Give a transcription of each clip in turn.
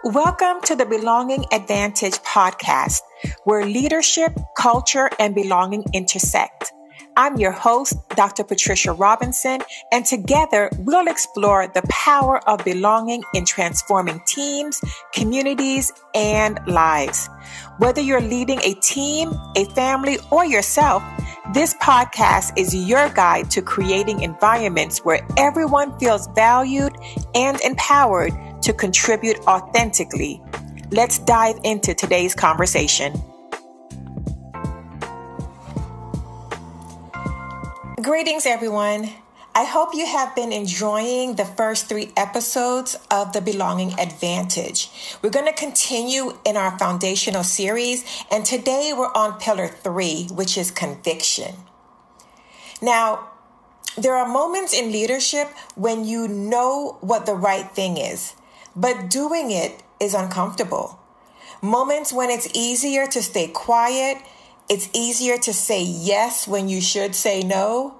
Welcome to the Belonging Advantage podcast, where leadership, culture, and belonging intersect. I'm your host, Dr. Patricia Robinson, and together we'll explore the power of belonging in transforming teams, communities, and lives. Whether you're leading a team, a family, or yourself, this podcast is your guide to creating environments where everyone feels valued and empowered to contribute authentically. Let's dive into today's conversation. Greetings, everyone. I hope you have been enjoying the first 3 episodes of the Belonging Advantage. We're going to continue in our foundational series, and today we're on pillar 3, which is conviction. Now, there are moments in leadership when you know what the right thing is, but doing it is uncomfortable. Moments when it's easier to stay quiet, it's easier to say yes when you should say no,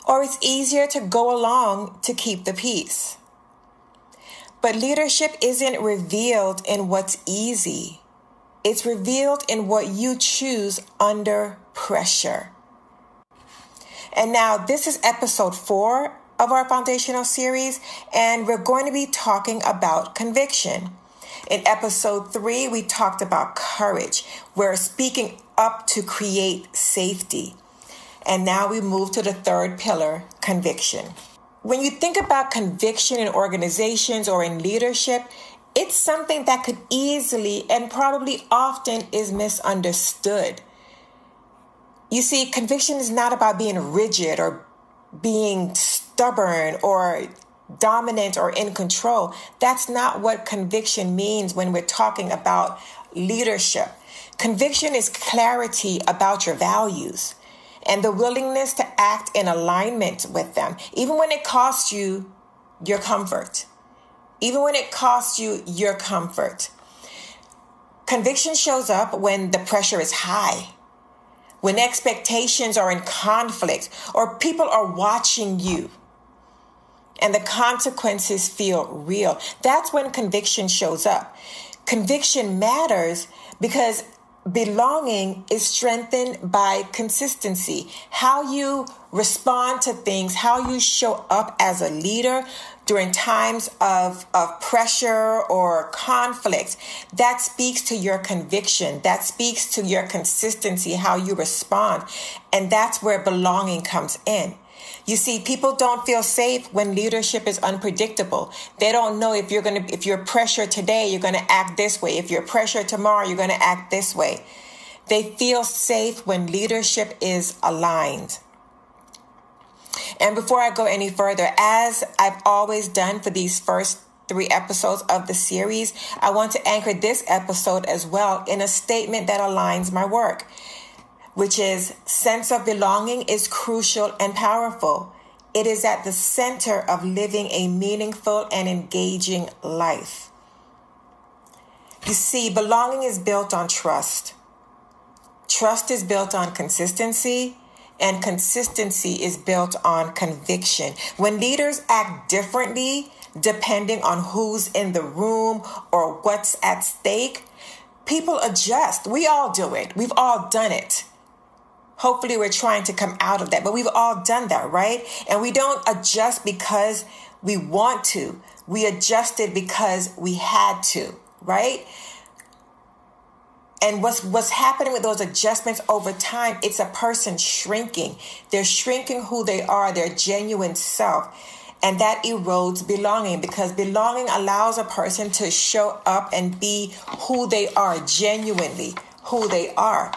or it's easier to go along to keep the peace. But leadership isn't revealed in what's easy. It's revealed in what you choose under pressure. And now this is episode 4 of our foundational series, and we're going to be talking about conviction. In episode 3, we talked about courage. We're speaking up to create safety. And now we move to the third pillar, conviction. When you think about conviction in organizations or in leadership, it's something that could easily and probably often is misunderstood. You see, conviction is not about being rigid or being stubborn or dominant or in control. That's not what conviction means when we're talking about leadership. Conviction is clarity about your values and the willingness to act in alignment with them, even when it costs you your comfort. Even when it costs you your comfort. Conviction shows up when the pressure is high, when expectations are in conflict, or people are watching you and the consequences feel real. That's when conviction shows up. Conviction matters because belonging is strengthened by consistency. How you respond to things, how you show up as a leader during times of pressure or conflict, that speaks to your conviction. That speaks to your consistency, how you respond. And that's where belonging comes in. You see, people don't feel safe when leadership is unpredictable. They don't know if you're pressured today, you're going to act this way. If you're pressured tomorrow, you're going to act this way. They feel safe when leadership is aligned. And before I go any further, as I've always done for these first 3 episodes of the series, I want to anchor this episode as well in a statement that aligns my work, which is sense of belonging is crucial and powerful. It is at the center of living a meaningful and engaging life. You see, belonging is built on trust. Trust is built on consistency, and consistency is built on conviction. When leaders act differently, depending on who's in the room or what's at stake, people adjust. We all do it. We've all done it. Hopefully we're trying to come out of that, but we've all done that, right? And we don't adjust because we want to. We adjusted because we had to, right? And what's happening with those adjustments over time, it's a person shrinking. They're shrinking who they are, their genuine self. And that erodes belonging, because belonging allows a person to show up and be who they are, genuinely who they are.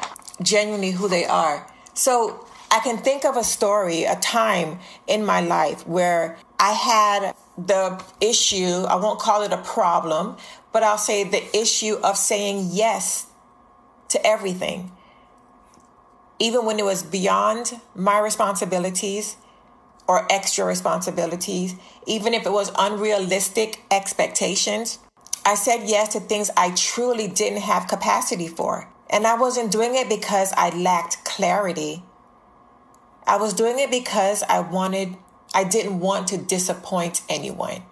So I can think of a story, a time in my life where I had the issue, I won't call it a problem, but I'll say the issue of saying yes to everything, even when it was beyond my responsibilities or extra responsibilities, even if it was unrealistic expectations. I said yes to things I truly didn't have capacity for. And I wasn't doing it because I lacked clarity. I was doing it because I didn't want to disappoint anyone.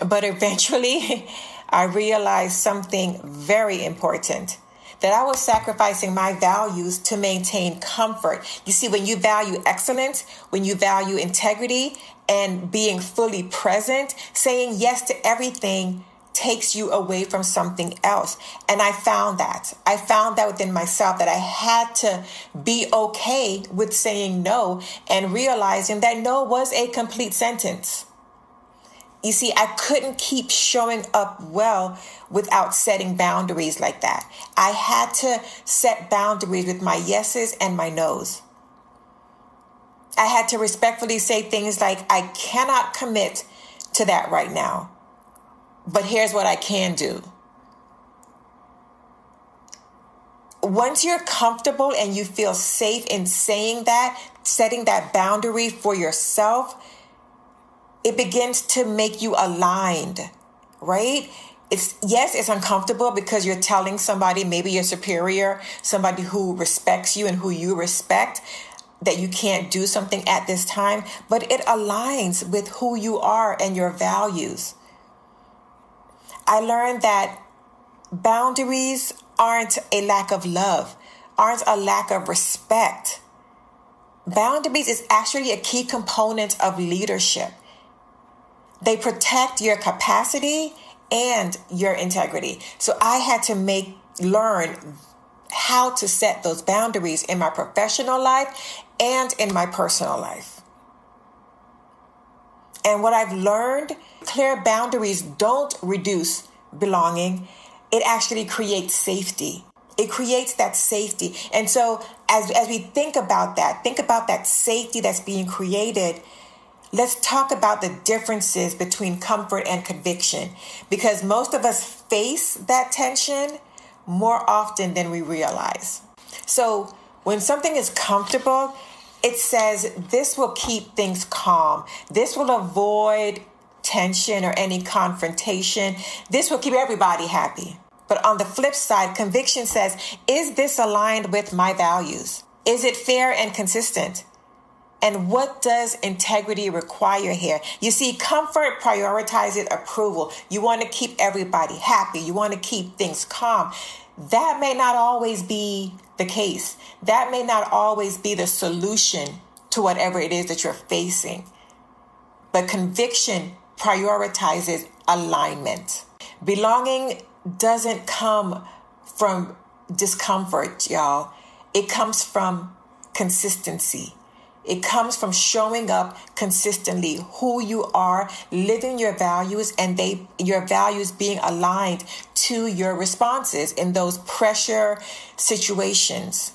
But eventually, I realized something very important, that I was sacrificing my values to maintain comfort. You see, when you value excellence, when you value integrity and being fully present, saying yes to everything takes you away from something else. And I found that. I found that within myself, that I had to be okay with saying no and realizing that no was a complete sentence. You see, I couldn't keep showing up well without setting boundaries like that. I had to set boundaries with my yeses and my nos. I had to respectfully say things like, I cannot commit to that right now, but here's what I can do. Once you're comfortable and you feel safe in saying that, setting that boundary for yourself, it begins to make you aligned, right? It's uncomfortable because you're telling somebody, maybe your superior, somebody who respects you and who you respect, that you can't do something at this time, but it aligns with who you are and your values. I learned that boundaries aren't a lack of love, aren't a lack of respect. Boundaries is actually a key component of leadership. They protect your capacity and your integrity. So I had to learn how to set those boundaries in my professional life and in my personal life. And what I've learned, clear boundaries don't reduce belonging. It actually creates safety. It creates that safety. And so as we think about that safety that's being created, let's talk about the differences between comfort and conviction, because most of us face that tension more often than we realize. So when something is comfortable, it says this will keep things calm. This will avoid tension or any confrontation. This will keep everybody happy. But on the flip side, conviction says, is this aligned with my values? Is it fair and consistent? And what does integrity require here? You see, comfort prioritizes approval. You want to keep everybody happy. You want to keep things calm. That may not always be the case. That may not always be the solution to whatever it is that you're facing. But conviction prioritizes alignment. Belonging doesn't come from discomfort, y'all. It comes from consistency. It comes from showing up consistently, who you are, living your values, and your values being aligned to your responses in those pressure situations.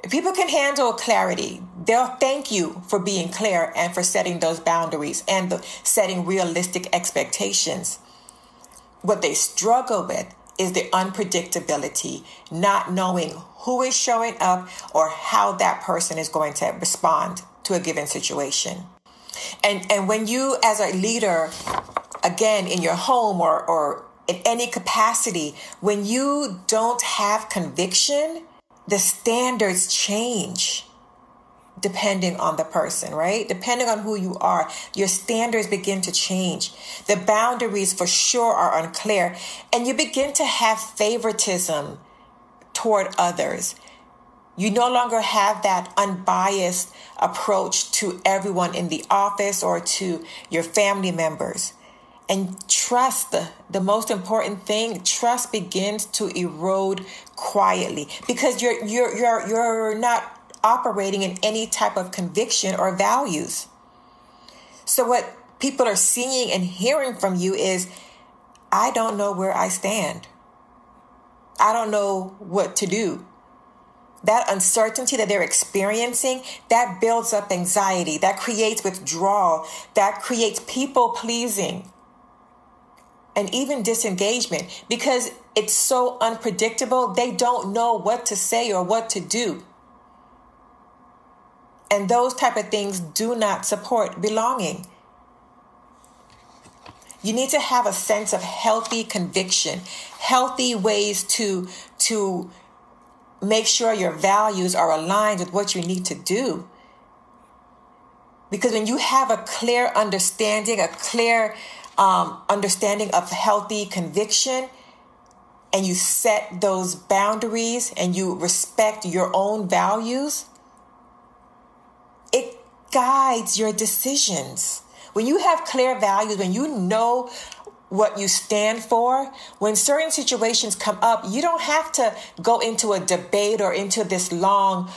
If people can handle clarity, they'll thank you for being clear and for setting those boundaries and setting realistic expectations. What they struggle with is the unpredictability, not knowing who is showing up or how that person is going to respond to a given situation. And when you, as a leader, again, in your home or in any capacity, when you don't have conviction, the standards change depending on the person, right? Depending on who you are, your standards begin to change. The boundaries for sure are unclear, and you begin to have favoritism toward others. You no longer have that unbiased approach to everyone in the office or to your family members. And trust, the most important thing, trust begins to erode quietly because you're not operating in any type of conviction or values. So what people are seeing and hearing from you is, I don't know where I stand. I don't know what to do. That uncertainty that they're experiencing, that builds up anxiety, that creates withdrawal, that creates people pleasing, and even disengagement because it's so unpredictable. They don't know what to say or what to do. And those type of things do not support belonging. You need to have a sense of healthy conviction, healthy ways to make sure your values are aligned with what you need to do. Because when you have a clear understanding, a clear understanding of healthy conviction, and you set those boundaries and you respect your own values, it guides your decisions. When you have clear values, when you know what you stand for, when certain situations come up, you don't have to go into a debate or into this long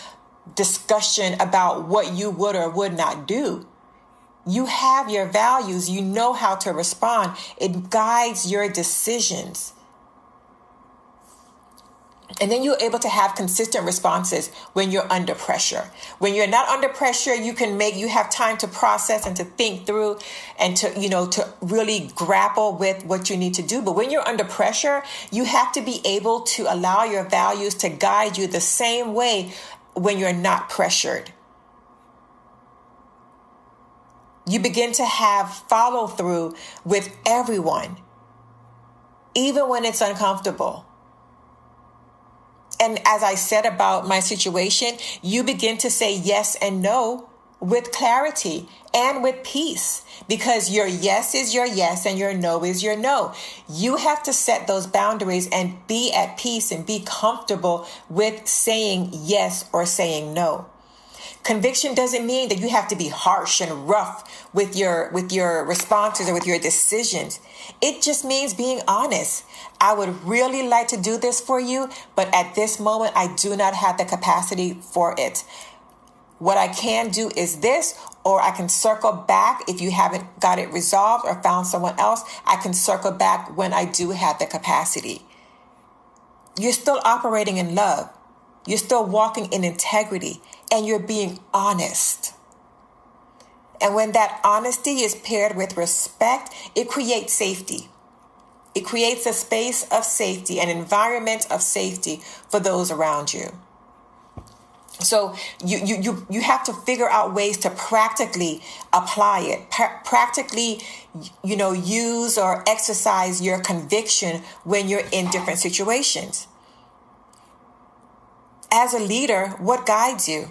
discussion about what you would or would not do. You have your values. You know how to respond. It guides your decisions. And then you're able to have consistent responses when you're under pressure. When you're not under pressure, you have time to process and to think through and to really grapple with what you need to do. But when you're under pressure, you have to be able to allow your values to guide you the same way when you're not pressured. You begin to have follow through with everyone, even when it's uncomfortable. And as I said about my situation, you begin to say yes and no with clarity and with peace, because your yes is your yes and your no is your no. You have to set those boundaries and be at peace and be comfortable with saying yes or saying no. Conviction doesn't mean that you have to be harsh and rough with your responses or with your decisions. It just means being honest. I would really like to do this for you, but at this moment, I do not have the capacity for it. What I can do is this, or I can circle back if you haven't got it resolved or found someone else. I can circle back when I do have the capacity. You're still operating in love. You're still walking in integrity, and you're being honest. And when that honesty is paired with respect, it creates safety. It creates a space of safety, an environment of safety for those around you. So you have to figure out ways to practically apply it, practically, use or exercise your conviction when you're in different situations. As a leader, what guides you?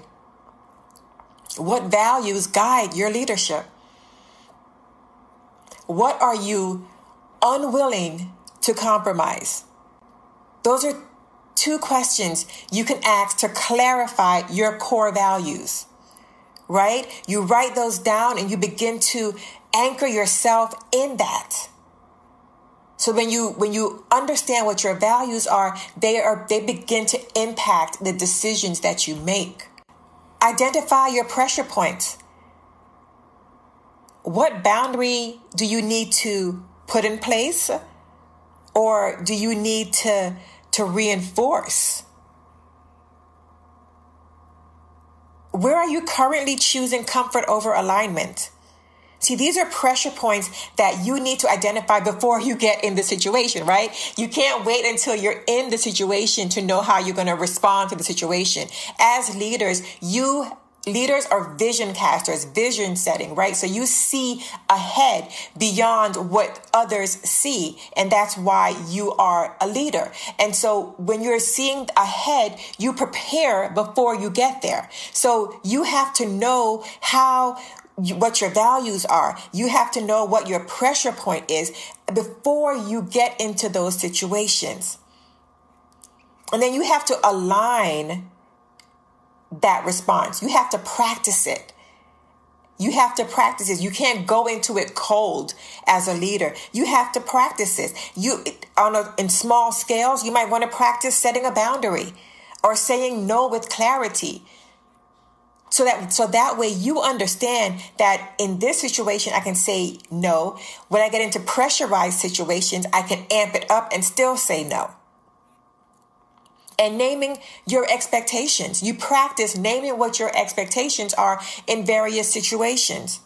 What values guide your leadership? What are you unwilling to compromise? Those are two questions you can ask to clarify your core values, right? You write those down and you begin to anchor yourself in that. So when you understand what your values are, they begin to impact the decisions that you make. Identify your pressure points. What boundary do you need to put in place, or do you need to reinforce? Where are you currently choosing comfort over alignment? See, these are pressure points that you need to identify before you get in the situation, right? You can't wait until you're in the situation to know how you're going to respond to the situation. As leaders, leaders are vision casters, vision setting, right? So you see ahead beyond what others see. And that's why you are a leader. And so when you're seeing ahead, you prepare before you get there. So you have to know what your values are. You have to know what your pressure point is before you get into those situations. And then you have to align that response. You have to practice it. You have to practice it. You can't go into it cold as a leader. You have to practice it. In small scales, you might want to practice setting a boundary or saying no with clarity. So that way you understand that in this situation, I can say no. When I get into pressurized situations, I can amp it up and still say no. And naming your expectations. You practice naming what your expectations are in various situations.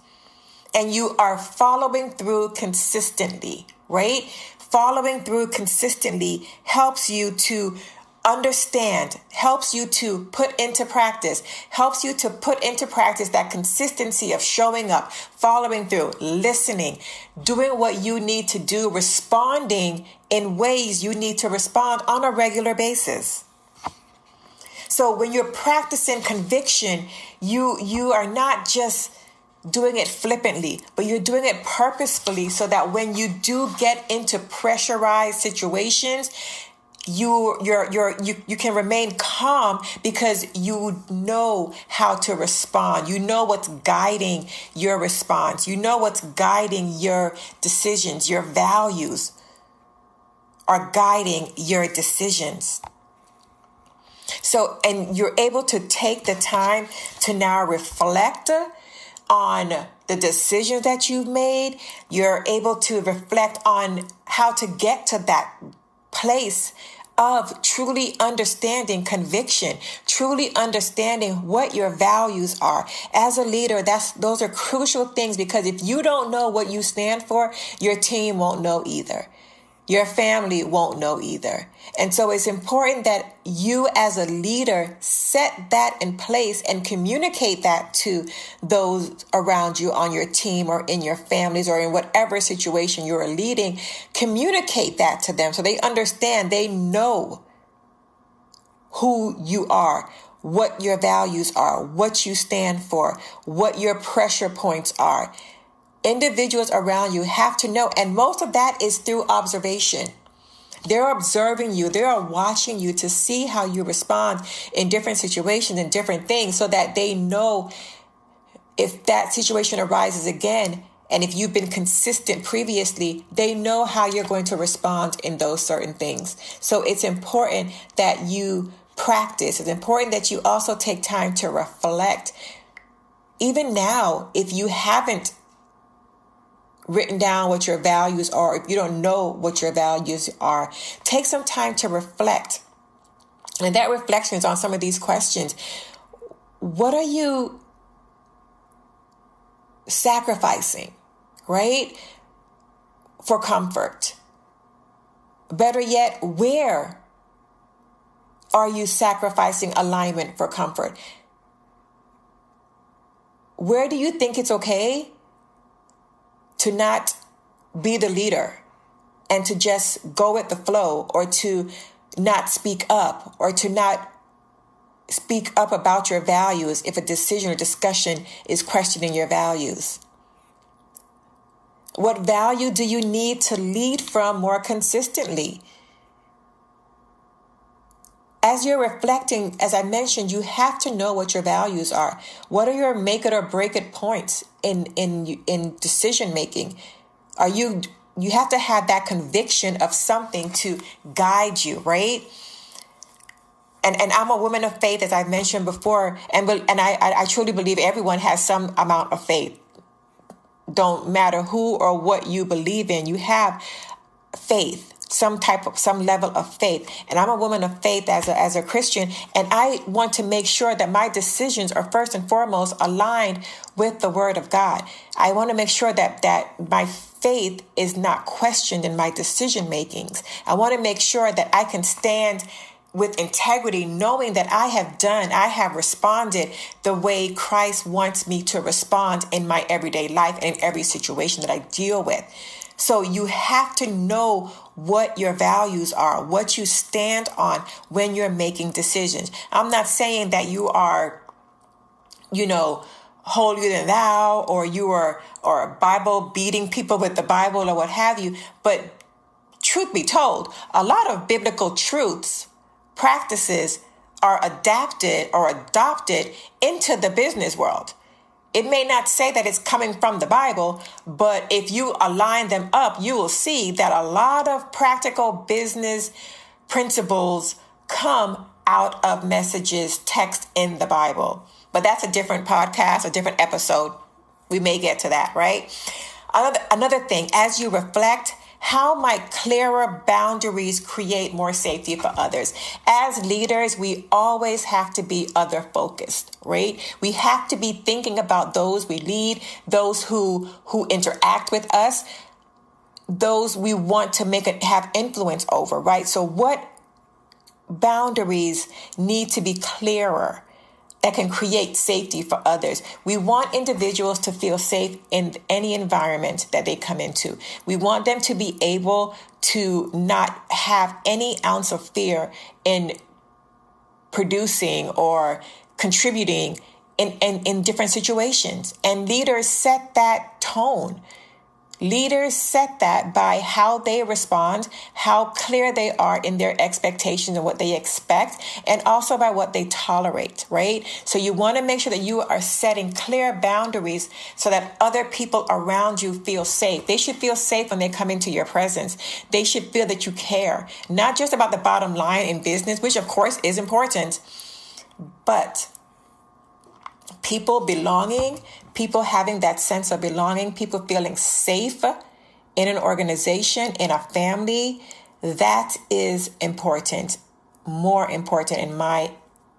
And you are following through consistently, right? Following through consistently helps you to understand, helps you to put into practice that consistency of showing up, following through, listening, doing what you need to do, responding in ways you need to respond on a regular basis. So when you're practicing conviction, you are not just doing it flippantly, but you're doing it purposefully so that when you do get into pressurized situations, you can remain calm because you know how to respond. You know what's guiding your response. You know what's guiding your decisions. Your values are guiding your decisions. So, and you're able to take the time to now reflect on the decisions that you've made. You're able to reflect on how to get to that place of truly understanding conviction, truly understanding what your values are. As a leader, those are crucial things, because if you don't know what you stand for, your team won't know either. Your family won't know either. And so it's important that you as a leader set that in place and communicate that to those around you on your team or in your families or in whatever situation you're leading. Communicate that to them so they understand, they know who you are, what your values are, what you stand for, what your pressure points are. Individuals around you have to know, and most of that is through observation. They're observing you. They are watching you to see how you respond in different situations and different things so that they know if that situation arises again. And if you've been consistent previously, they know how you're going to respond in those certain things. So it's important that you practice. It's important that you also take time to reflect. Even now, if you haven't written down what your values are, if you don't know what your values are, take some time to reflect. And that reflection is on some of these questions. What are you sacrificing, right, for comfort? Better yet, where are you sacrificing alignment for comfort? Where do you think it's okay to not be the leader and to just go with the flow, or to not speak up, or to not speak up about your values if a decision or discussion is questioning your values? What value do you need to lead from more consistently? As you're reflecting, as I mentioned, you have to know what your values are. What are your make it or break it points in decision making? You have to have that conviction of something to guide you, right? And I'm a woman of faith, as I mentioned before, and I truly believe everyone has some amount of faith. Don't matter who or what you believe in, you have faith. Some level of faith. And I'm a woman of faith as a Christian. And I want to make sure that my decisions are first and foremost aligned with the word of God. I want to make sure that my faith is not questioned in my decision makings. I want to make sure that I can stand with integrity, knowing that I have responded the way Christ wants me to respond in my everyday life and in every situation that I deal with. So you have to know what your values are, what you stand on when you're making decisions. I'm not saying that you are, holier than thou, or you are Bible beating people with the Bible or what have you. But truth be told, a lot of biblical truths, practices are adapted or adopted into the business world. It may not say that it's coming from the Bible, but if you align them up, you will see that a lot of practical business principles come out of messages, text in the Bible. But that's a different podcast, a different episode. We may get to that, right? Another thing, as you reflect, how might clearer boundaries create more safety for others? As leaders, we always have to be other focused, right? We have to be thinking about those we lead, those who interact with us, those we want to have influence over, right? So what boundaries need to be clearer that can create safety for others? We want individuals to feel safe in any environment that they come into. We want them to be able to not have any ounce of fear in producing or contributing in different situations. And leaders set that tone. Leaders set that by how they respond, how clear they are in their expectations and what they expect, and also by what they tolerate, right? So you want to make sure that you are setting clear boundaries so that other people around you feel safe. They should feel safe when they come into your presence. They should feel that you care, not just about the bottom line in business, which of course is important, but people belonging, people having that sense of belonging, people feeling safe in an organization, in a family, that is important, more important in my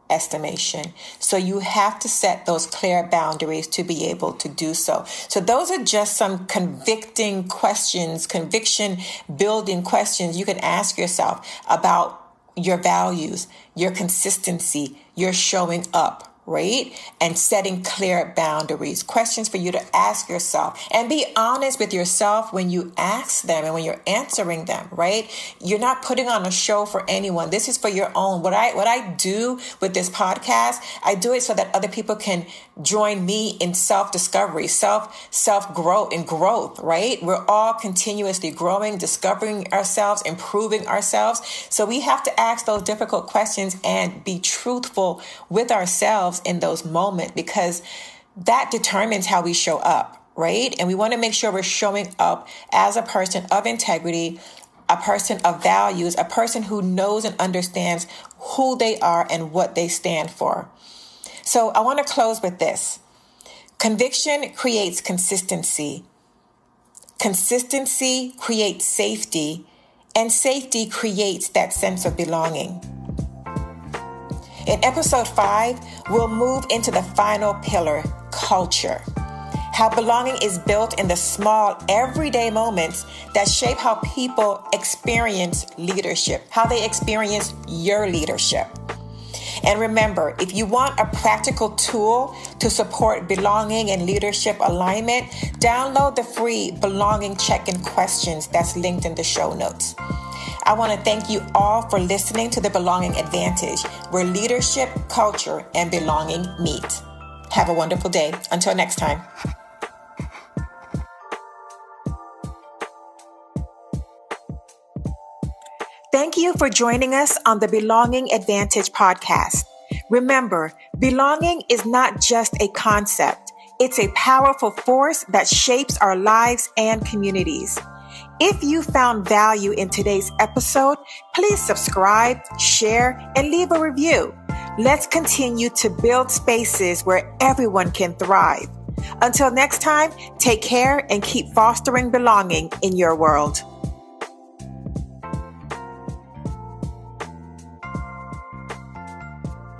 estimation. So you have to set those clear boundaries to be able to do so. So those are just some conviction building questions you can ask yourself about your values, your consistency, your showing up, right? And setting clear boundaries. Questions for you to ask yourself, and be honest with yourself when you ask them and when you're answering them, right? You're not putting on a show for anyone. This is for your own. What I do with this podcast, I do it so that other people can join me in self-discovery, self-growth and growth, right? We're all continuously growing, discovering ourselves, improving ourselves. So we have to ask those difficult questions and be truthful with ourselves in those moments, because that determines how we show up, right? And we want to make sure we're showing up as a person of integrity, a person of values, a person who knows and understands who they are and what they stand for. So I want to close with this. Conviction creates consistency. Consistency creates safety, and safety creates that sense of belonging. In episode 5, we'll move into the final pillar, culture. How belonging is built in the small, everyday moments that shape how people experience leadership, how they experience your leadership. And remember, if you want a practical tool to support belonging and leadership alignment, download the free belonging check-in questions that's linked in the show notes. I want to thank you all for listening to The Belonging Advantage, where leadership, culture, and belonging meet. Have a wonderful day. Until next time. Thank you for joining us on the Belonging Advantage podcast. Remember, belonging is not just a concept. It's a powerful force that shapes our lives and communities. If you found value in today's episode, please subscribe, share, and leave a review. Let's continue to build spaces where everyone can thrive. Until next time, take care and keep fostering belonging in your world.